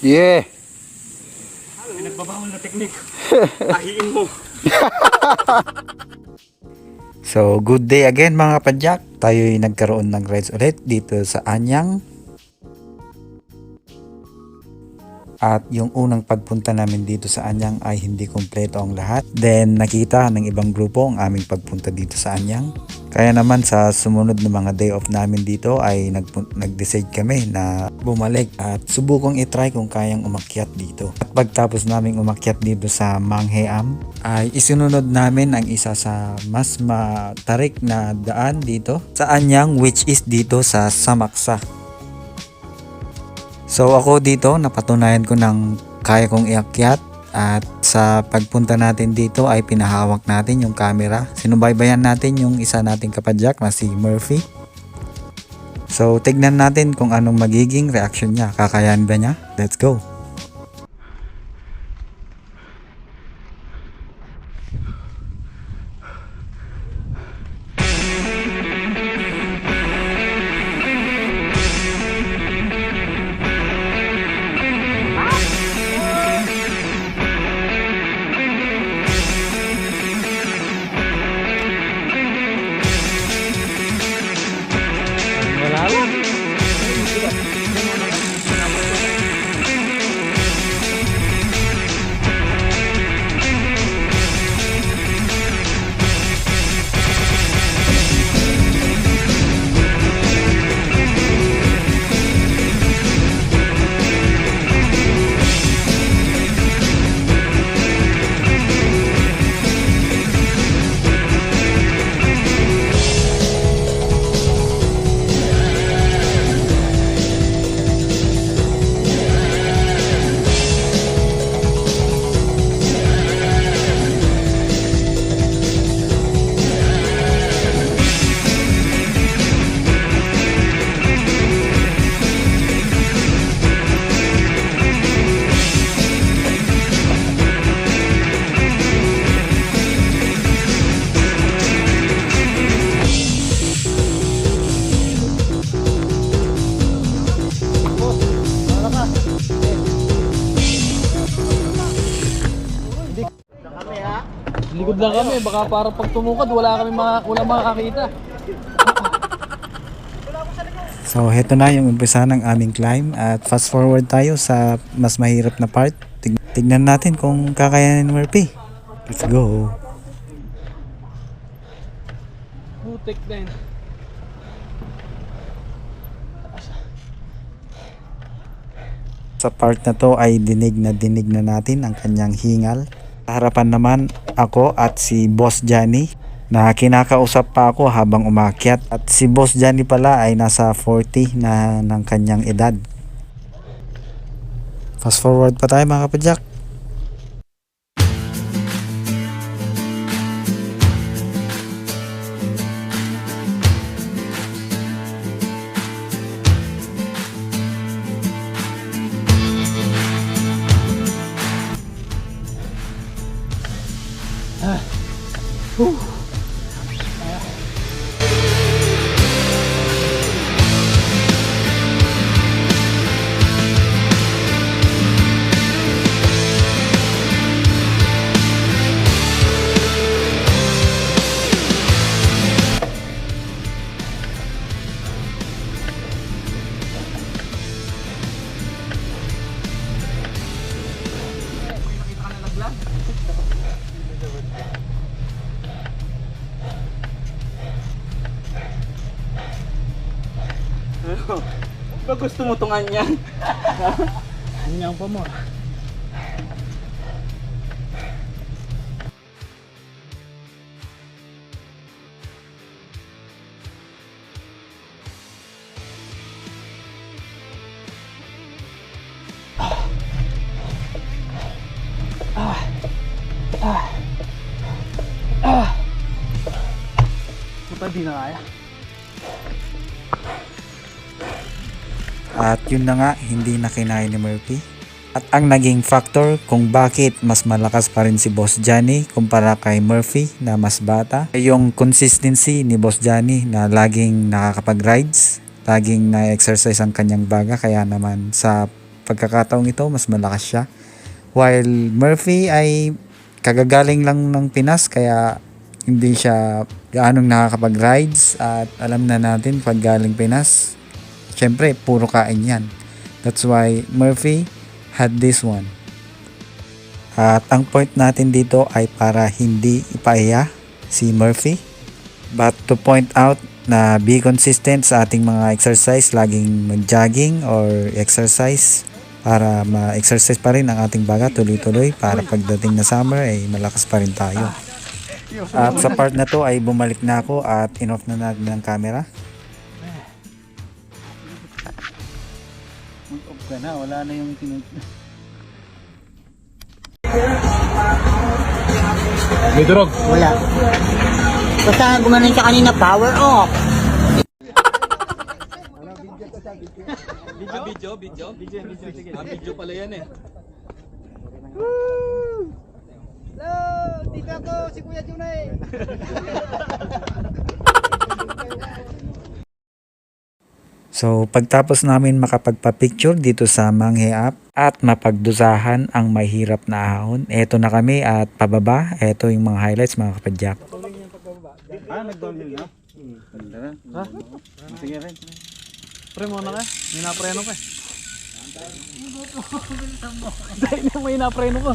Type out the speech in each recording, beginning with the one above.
Yeah. Ay, nagbabawal na teknik. Ahiin mo. So, good day again mga padyak. Tayo'y nagkaroon ng rides ulit dito sa Anyang. At yung unang pagpunta namin dito sa Anyang ay hindi kumpleto ang lahat. Then nakita ng ibang grupo ang aming pagpunta dito sa Anyang. Kaya naman sa sumunod na mga day off namin dito ay nag-decide kami na bumalik at subukong itry kung kayang umakyat dito. At pagtapos naming umakyat dito sa Mangheam ay isinunod namin ang isa sa mas matarik na daan dito sa Anyang, which is dito sa Samaksa. So ako dito napatunayan ko ng kaya kong iakyat at sa pagpunta natin dito ay pinahawak natin yung camera. Sinubaybayan natin yung isa nating kapadyak na si Murphy. So tignan natin kung anong magiging reaction niya. Kakayahan ba niya? Let's go! Wala lang. Likod lang kami, baka para pag tumukad wala makakita. So heto na yung umpisa ng aming climb at fast forward tayo sa mas mahirap na part. Tignan natin kung kakayanin ni Murphy. Let's go! Putik din. Sa part na to ay dinig na natin ang kanyang hingal. Sa harapan naman ako at si Boss Johnny na kinakausap pa ako habang umakyat, at si Boss Johnny pala ay nasa 40 na ng kanyang edad. Fast forward pa tayo mga kapadyak. Ba gusto mo tungan yan? Anyang pa mo. Puta, di na kaya. At yun na nga, hindi na kinaya ni Murphy. At ang naging factor kung bakit mas malakas pa rin si Boss Johnny kumpara kay Murphy na mas bata ay yung consistency ni Boss Johnny na laging nakakapag-rides, laging na-exercise ang kanyang baga, kaya naman sa pagkakataong ito, mas malakas siya. While Murphy ay kagagaling lang ng Pinas, kaya hindi siya gaanong nakakapag-rides. At alam na natin, pag galing Pinas, syempre, puro kain yan. That's why Murphy had this one. At ang point natin dito ay para hindi ipahiya si Murphy. But to point out na be consistent sa ating mga exercise, laging mag-jogging or exercise para ma-exercise pa rin ang ating baga tuloy-tuloy para pagdating na summer ay malakas pa rin tayo. At sa part na to ay bumalik na ako at in-off na natin ang camera. Mag-off ka na, wala na yung May durog. Wala. Basta gumanon siya kanina, power off. Video pala yan eh. Dito ako, si Kuya Junay. So pagtapos namin makapagpa-picture dito sa Manghe App at mapagdusahan ang mahirap na ahon, eto na kami at pababa. Eto yung mga highlights mga kapadyak. Nag-downhill na? Ha? Sige rin. Pre mo na ka? May napreno ka. Dahil na may napreno ko.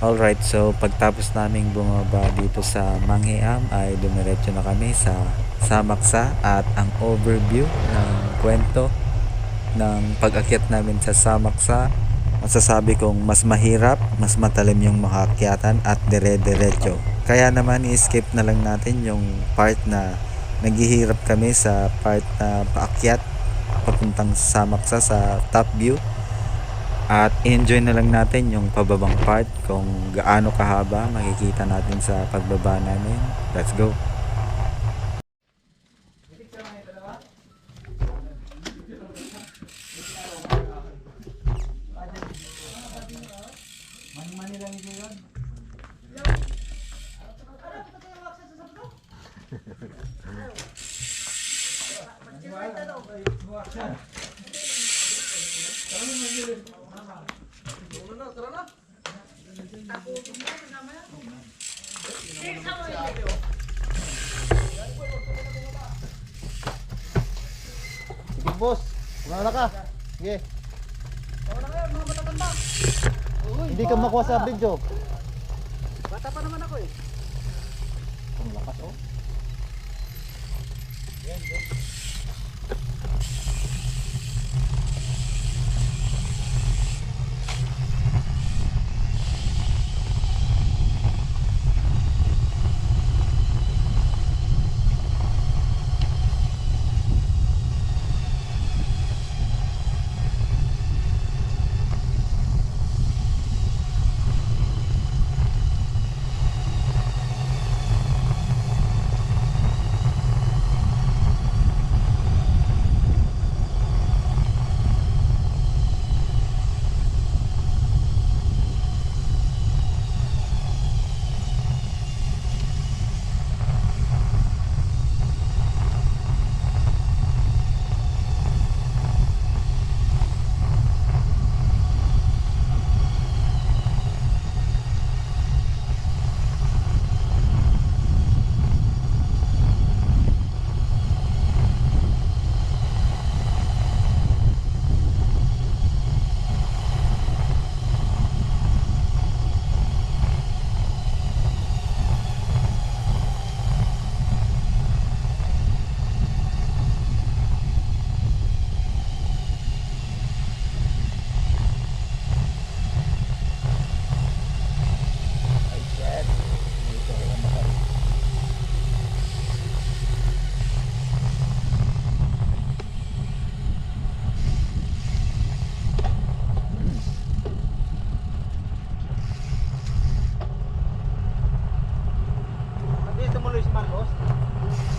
Alright, so pagtapos naming bumaba dito sa Manghiam ay dumiretso na kami sa Samaksa at ang overview ng kwento ng pag-akyat namin sa Samaksa, masasabi kong mas mahirap, mas matalim yung makakyatan at dire-diretso. Kaya naman i-skip na lang natin yung part na naghihirap kami sa part na paakyat papuntang Samaksa sa top view. At enjoy na lang natin yung pababang part kung gaano kahaba makikita natin sa pagbaba namin. Let's go! Sige boss, kumana ka. Sige. Hindi ka makuha sa video. Bata pa naman ako eh. Ang lakas oh.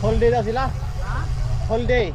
Whole day daw sila? Ha? Whole day.